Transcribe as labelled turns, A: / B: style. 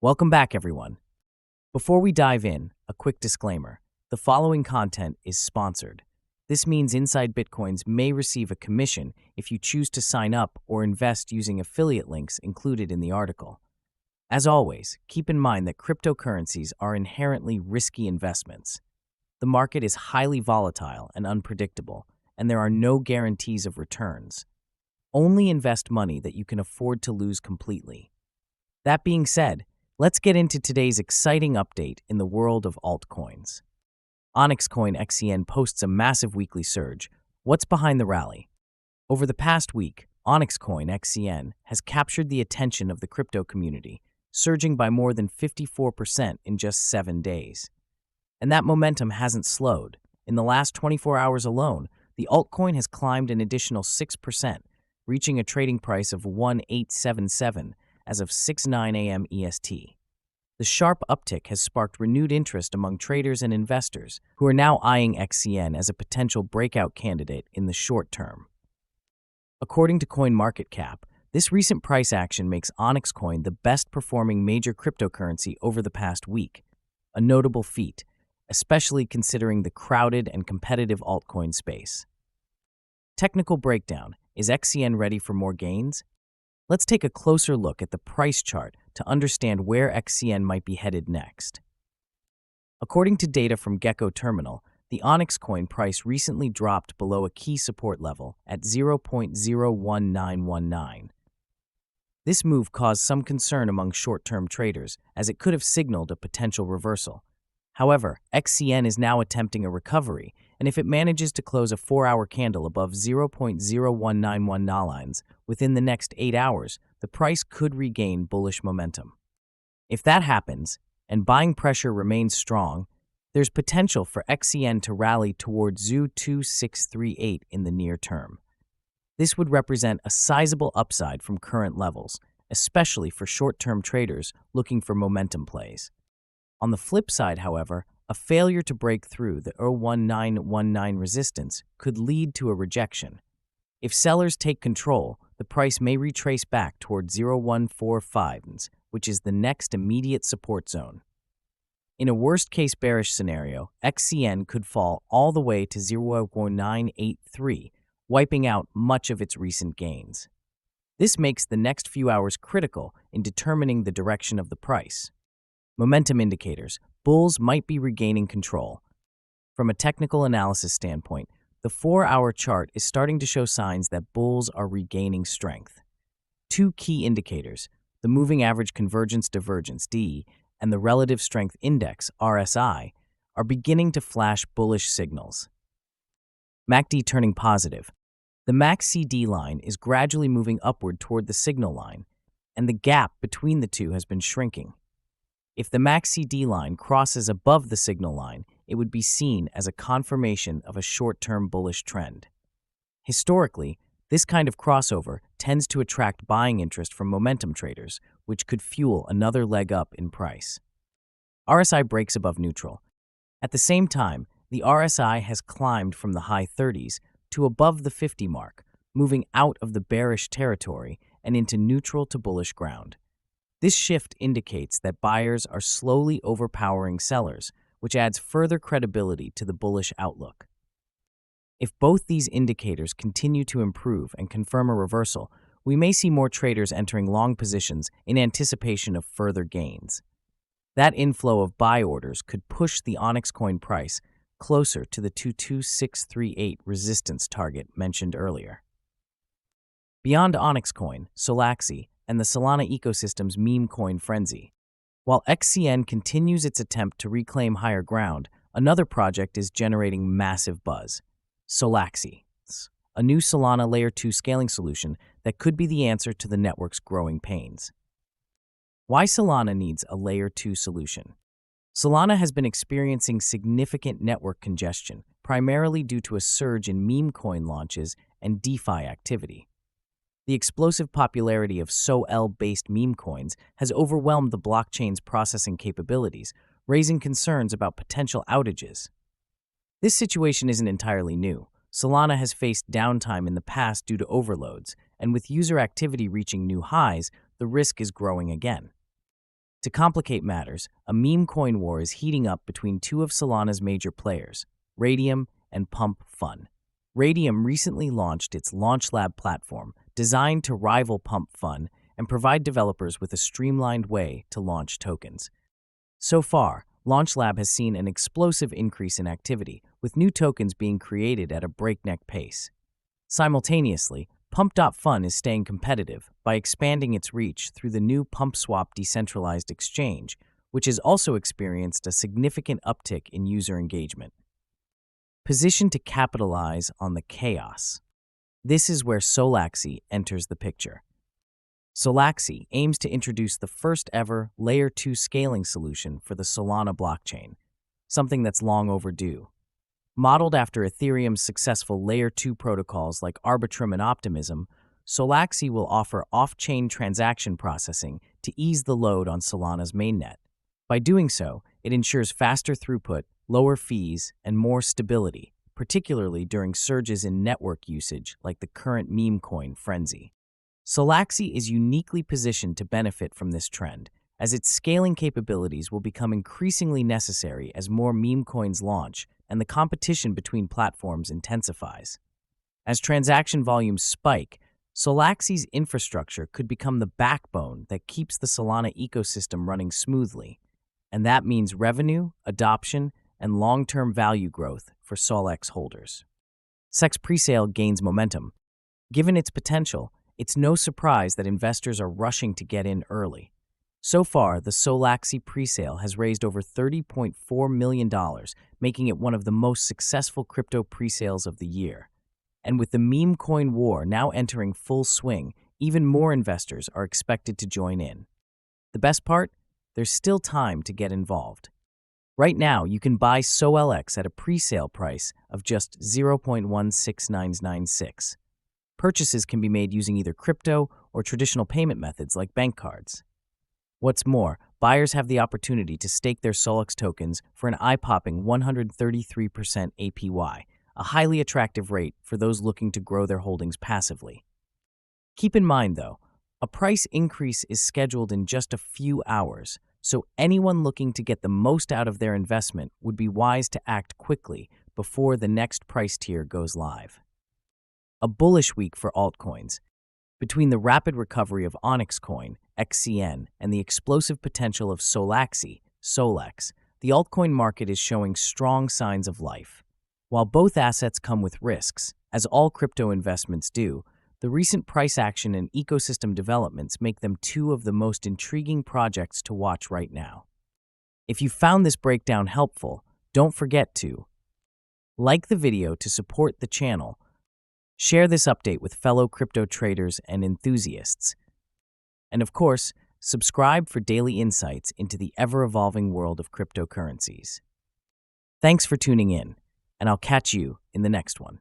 A: Welcome back, everyone. Before we dive in, a quick disclaimer. The following content is sponsored. This means Inside Bitcoins may receive a commission if you choose to sign up or invest using affiliate links included in the article. As always, keep in mind that cryptocurrencies are inherently risky investments. The market is highly volatile and unpredictable, and there are no guarantees of returns. Only invest money that you can afford to lose completely. That being said, let's get into today's exciting update in the world of altcoins. Onyxcoin XCN posts a massive weekly surge. What's behind the rally? Over the past week, Onyxcoin XCN has captured the attention of the crypto community, surging by more than 54% in just 7 days. And that momentum hasn't slowed. In the last 24 hours alone, the altcoin has climbed an additional 6%, reaching a trading price of 1877 as of 6:09 a.m. EST. The sharp uptick has sparked renewed interest among traders and investors who are now eyeing XCN as a potential breakout candidate in the short term. According to CoinMarketCap, this recent price action makes Onyxcoin the best-performing major cryptocurrency over the past week, a notable feat, especially considering the crowded and competitive altcoin space. Technical breakdown: is XCN ready for more gains? Let's take a closer look at the price chart to understand where XCN might be headed next. According to data from Gecko Terminal, the Onyxcoin price recently dropped below a key support level at 0.01919. This move caused some concern among short-term traders, as it could have signaled a potential reversal. However, XCN is now attempting a recovery, and if it manages to close a 4-hour candle above 0.0191 nolans within the next 8 hours, the price could regain bullish momentum. If that happens, and buying pressure remains strong, there's potential for XCN to rally toward ZU2638 in the near term. This would represent a sizable upside from current levels, especially for short-term traders looking for momentum plays. On the flip side, however, a failure to break through the 0.1919 resistance could lead to a rejection. If sellers take control, the price may retrace back toward 0.145, which is the next immediate support zone. In a worst-case bearish scenario, XCN could fall all the way to 0.983, wiping out much of its recent gains. This makes the next few hours critical in determining the direction of the price. Momentum indicators: bulls might be regaining control. From a technical analysis standpoint, the 4-hour chart is starting to show signs that bulls are regaining strength. Two key indicators, the moving average convergence divergence (D) and the relative strength index (RSI), are beginning to flash bullish signals. MACD turning positive. The MACD line is gradually moving upward toward the signal line, and the gap between the two has been shrinking. If the MACD line crosses above the signal line, it would be seen as a confirmation of a short-term bullish trend. Historically, this kind of crossover tends to attract buying interest from momentum traders, which could fuel another leg up in price. RSI breaks above neutral. At the same time, the RSI has climbed from the high 30s to above the 50 mark, moving out of the bearish territory and into neutral to bullish ground. This shift indicates that buyers are slowly overpowering sellers, which adds further credibility to the bullish outlook. If both these indicators continue to improve and confirm a reversal, we may see more traders entering long positions in anticipation of further gains. That inflow of buy orders could push the Onyxcoin price closer to the 22638 resistance target mentioned earlier. Beyond Onyxcoin, Solaxy, and the Solana ecosystem's meme coin frenzy. While XCN continues its attempt to reclaim higher ground, another project is generating massive buzz: Solaxy, a new Solana Layer 2 scaling solution that could be the answer to the network's growing pains. Why Solana needs a Layer 2 solution? Solana has been experiencing significant network congestion, primarily due to a surge in meme coin launches and DeFi activity. The explosive popularity of SOL-based meme coins has overwhelmed the blockchain's processing capabilities, raising concerns about potential outages. This situation isn't entirely new. Solana has faced downtime in the past due to overloads, and with user activity reaching new highs, the risk is growing again. To complicate matters, a meme coin war is heating up between two of Solana's major players, Radium and Pump Fun. Radium recently launched its LaunchLab platform, designed to rival Pump Fun and provide developers with a streamlined way to launch tokens. So far, LaunchLab has seen an explosive increase in activity, with new tokens being created at a breakneck pace. Simultaneously, Pump.Fun is staying competitive by expanding its reach through the new PumpSwap decentralized exchange, which has also experienced a significant uptick in user engagement. Positioned to capitalize on the chaos. This is where Solaxy enters the picture. Solaxy aims to introduce the first-ever Layer 2 scaling solution for the Solana blockchain, something that's long overdue. Modeled after Ethereum's successful Layer 2 protocols like Arbitrum and Optimism, Solaxy will offer off-chain transaction processing to ease the load on Solana's mainnet. By doing so, it ensures faster throughput, lower fees, and more stability, particularly during surges in network usage like the current meme coin frenzy. Solaxy is uniquely positioned to benefit from this trend, as its scaling capabilities will become increasingly necessary as more meme coins launch and the competition between platforms intensifies. As transaction volumes spike, Solaxy's infrastructure could become the backbone that keeps the Solana ecosystem running smoothly, and that means revenue, adoption, and long-term value growth for SOLX holders. SEX Presale gains momentum. Given its potential, it's no surprise that investors are rushing to get in early. So far, the Solaxy presale has raised over $30.4 million, making it one of the most successful crypto presales of the year. And with the meme coin war now entering full swing, even more investors are expected to join in. The best part? There's still time to get involved. Right now, you can buy SOLX at a presale price of just 0.16996. Purchases can be made using either crypto or traditional payment methods like bank cards. What's more, buyers have the opportunity to stake their SOLX tokens for an eye-popping 133% APY, a highly attractive rate for those looking to grow their holdings passively. Keep in mind, though, a price increase is scheduled in just a few hours, so anyone looking to get the most out of their investment would be wise to act quickly before the next price tier goes live. A bullish week for altcoins. Between the rapid recovery of Onyxcoin, XCN, and the explosive potential of Solaxy, SOLX, the altcoin market is showing strong signs of life. While both assets come with risks, as all crypto investments do, the recent price action and ecosystem developments make them two of the most intriguing projects to watch right now. If you found this breakdown helpful, don't forget to like the video to support the channel, share this update with fellow crypto traders and enthusiasts, and of course, subscribe for daily insights into the ever-evolving world of cryptocurrencies. Thanks for tuning in, and I'll catch you in the next one.